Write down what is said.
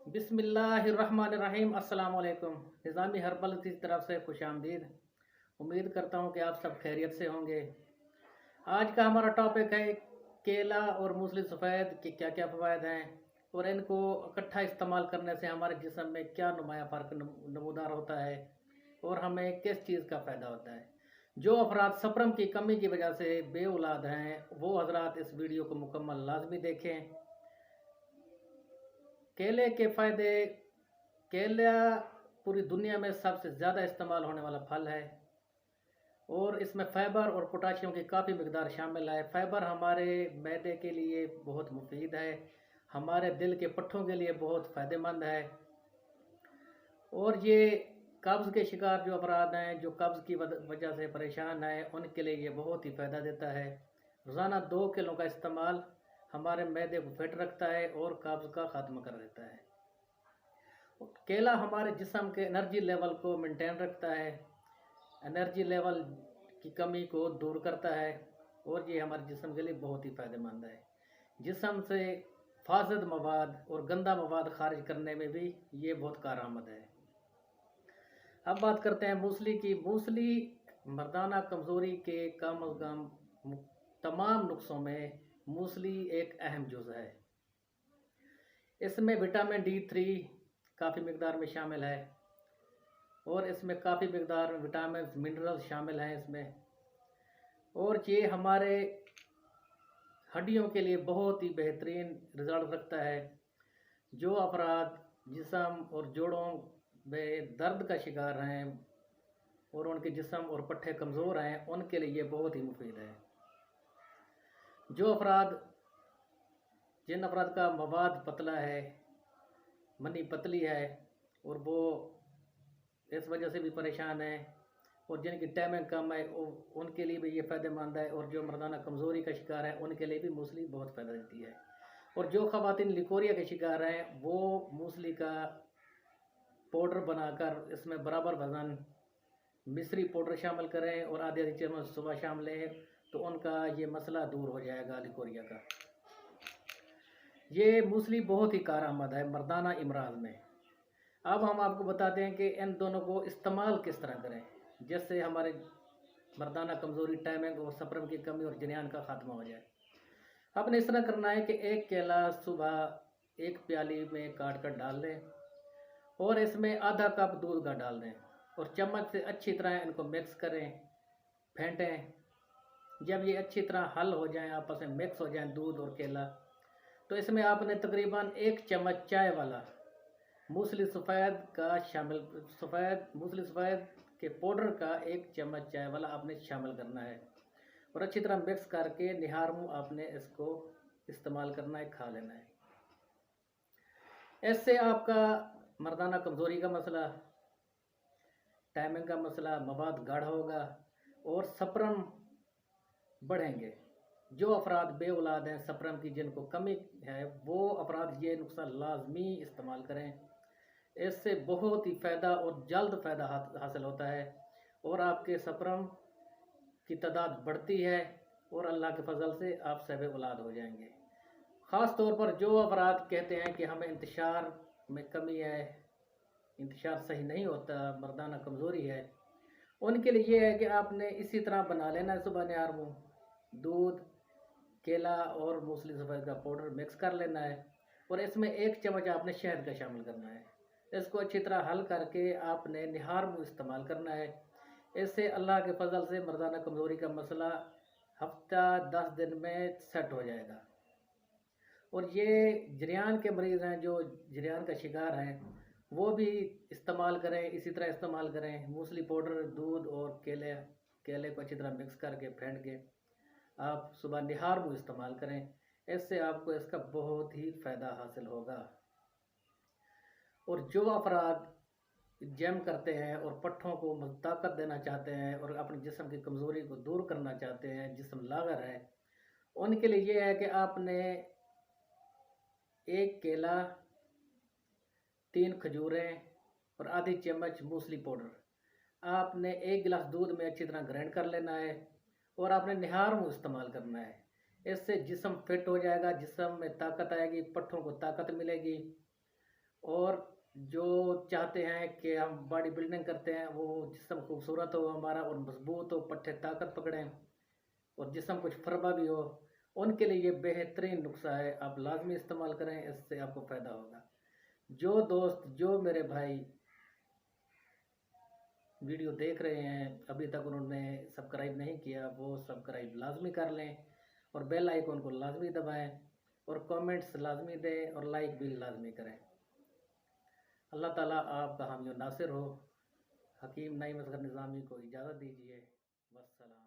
बिस्मिल्लाहिर्रहमानिर्रहीम अस्सलाम वालेकुम। निज़ामी हर्बल की तरफ से खुश आमदीद। उम्मीद करता हूँ कि आप सब खैरियत से होंगे। आज का हमारा टॉपिक है केला और मूसली सफ़ेद के क्या क्या फ़वायद हैं और इनको इकट्ठा इस्तेमाल करने से हमारे जिस्म में क्या नुमाया फ़र्क नमूदार होता है और हमें किस चीज़ का फ़ायदा होता है। जो अफराद सप्रम की कमी की वजह से बे औलाद हैं वो हजरात इस वीडियो को मुकम्मल लाजमी देखें। केले के फ़ायदे। केला पूरी दुनिया में सबसे ज़्यादा इस्तेमाल होने वाला फल है और इसमें फ़ाइबर और पोटाशियम की काफ़ी मकदार शामिल है। फ़ाइबर हमारे मैदे के लिए बहुत मुफीद है, हमारे दिल के पट्ठों के लिए बहुत फ़ायदेमंद है और ये कब्ज़ के शिकार जो अफराद हैं, जो कब्ज़ की वजह से परेशान हैं, उनके लिए ये बहुत ही फ़ायदा देता है। रोज़ाना 2 किलो का इस्तेमाल हमारे मैदे को फिट रखता है और कब्ज़ का ख़त्म कर देता है। केला हमारे जिस्म के एनर्जी लेवल को मेंटेन रखता है, एनर्जी लेवल की कमी को दूर करता है और ये हमारे जिस्म के लिए बहुत ही फ़ायदेमंद है। जिस्म से फासद मवाद और गंदा मवाद खारिज करने में भी ये बहुत कारआमद है। अब बात करते हैं मूसली की। मूसली मर्दाना कमज़ोरी के कम अज़ कम तमाम नुस्खों में मूसली एक अहम जुज़ है। इसमें विटामिन D3 काफ़ी मकदार में शामिल है और इसमें काफ़ी मकदार में विटामिन मिनरल्स शामिल हैं इसमें, और ये हमारे हड्डियों के लिए बहुत ही बेहतरीन रिज़ल्ट रखता है। जो अफराद जिस्म और जोड़ों में दर्द का शिकार हैं और उनके जिस्म और पट्ठे कमज़ोर हैं, उनके लिए ये बहुत ही मुफीद है। जिन अफराद का मवाद पतला है, मनी पतली है और वो इस वजह से भी परेशान है और जिनकी टाइमिंग कम है उनके लिए भी ये फ़ायदेमंद है, और जो मर्दाना कमज़ोरी का शिकार है उनके लिए भी मूसली बहुत फ़ायदा देती है। और जो ख़वातीन लिकोरिया के शिकार हैं वो मूसली का पाउडर बनाकर इसमें बराबर वज़न मिश्री पाउडर शामिल करें और आधी आधी चम्मच सुबह शाम लें तो उनका ये मसला दूर हो जाएगा लिकोरिया का। ये मूसली बहुत ही कारआमद है मर्दाना इमराज़ में। अब हम आपको बताते हैं कि इन दोनों को इस्तेमाल किस तरह करें जिससे हमारे मर्दाना कमज़ोरी, टाइमिंग और सप्रम की कमी और जनियान का ख़त्मा हो जाए। आपने इस तरह करना है कि एक केला सुबह एक प्याली में काट कर डाल लें और इसमें आधा कप दूध का डाल दें और चम्मच से अच्छी तरह इनको मिक्स करें, फेंटें। जब ये अच्छी तरह हल हो जाएं, आपस में मिक्स हो जाएं दूध और केला, तो इसमें आपने तकरीबन 1 चम्मच चाय वाला मूसली सफ़ेद के पाउडर का 1 चम्मच चाय वाला आपने शामिल करना है और अच्छी तरह मिक्स करके निहार मुँह आपने इसको इस्तेमाल करना है, खा लेना है। इससे आपका मर्दाना कमज़ोरी का मसला, टाइमिंग का मसला, मवाद गाढ़ा होगा और सप्रम बढ़ेंगे। जो अफराद बे औलाद हैं, सप्रम की जिनको कमी है, वो अफराद ये नुस्खा लाजमी इस्तेमाल करें। इससे बहुत ही फ़ायदा और जल्द फ़ायदा हासिल होता है और आपके सप्रम की तादाद बढ़ती है और अल्लाह के फजल से आप सब औलाद हो जाएंगे। ख़ास तौर पर जो अफराद कहते हैं कि हमें इंतशार में कमी है, इंतशार सही नहीं होता, मर्दाना कमज़ोरी है, उनके लिए ये है कि आपने इसी तरह बना लेना है। सुबह निहार मुँह दूध, केला और मूसली सफ़ेद का पाउडर मिक्स कर लेना है और इसमें 1 चम्मच आपने शहद का शामिल करना है। इसको अच्छी तरह हल करके आपने निहार मुँह इस्तेमाल करना है। इससे अल्लाह के फजल से मर्दाना कमज़ोरी का मसला हफ्ता 10 दिन में सेट हो जाएगा। और ये जरियान के मरीज़ हैं, जो जरियान का शिकार हैं, वो भी इस्तेमाल करें, इसी तरह इस्तेमाल करें। मूसली पाउडर, दूध और केले को अच्छी तरह मिक्स करके फेंट के आप सुबह निहार मुँह इस्तेमाल करें। इससे आपको इसका बहुत ही फ़ायदा हासिल होगा। और जो अफराद जिम करते हैं और पट्ठों को ताकत देना चाहते हैं और अपने जिस्म की कमज़ोरी को दूर करना चाहते हैं, जिस्म लागर है, उनके लिए ये है कि आपने 1 केला, 3 खजूरें और आधी चम्मच मूसली पाउडर आपने 1 गिलास दूध में अच्छी तरह ग्राइंड कर लेना है और आपने निहार मुँह इस्तेमाल करना है। इससे जिस्म फिट हो जाएगा, जिस्म में ताकत आएगी, पट्ठों को ताकत मिलेगी जो चाहते हैं कि हम बॉडी बिल्डिंग करते हैं, वो जिस्म खूबसूरत हो हमारा और मजबूत हो, पट्टे ताकत पकड़ें और जिस्म कुछ फरबा भी हो, उनके लिए ये बेहतरीन नुस्खा है। आप लाजमी इस्तेमाल करें, इससे आपको फ़ायदा होगा। जो दोस्त, जो मेरे भाई वीडियो देख रहे हैं, अभी तक उन्होंने सब्सक्राइब नहीं किया, वो सब्सक्राइब लाजमी कर लें और बेल आइकन को लाजमी दबाएं और कमेंट्स लाजमी दें और लाइक भी लाजमी करें। अल्लाह ताला आपका हामी और नासिर हो। हकीम नईम असगर निज़ामी को इजाज़त दीजिए। वस्सलाम।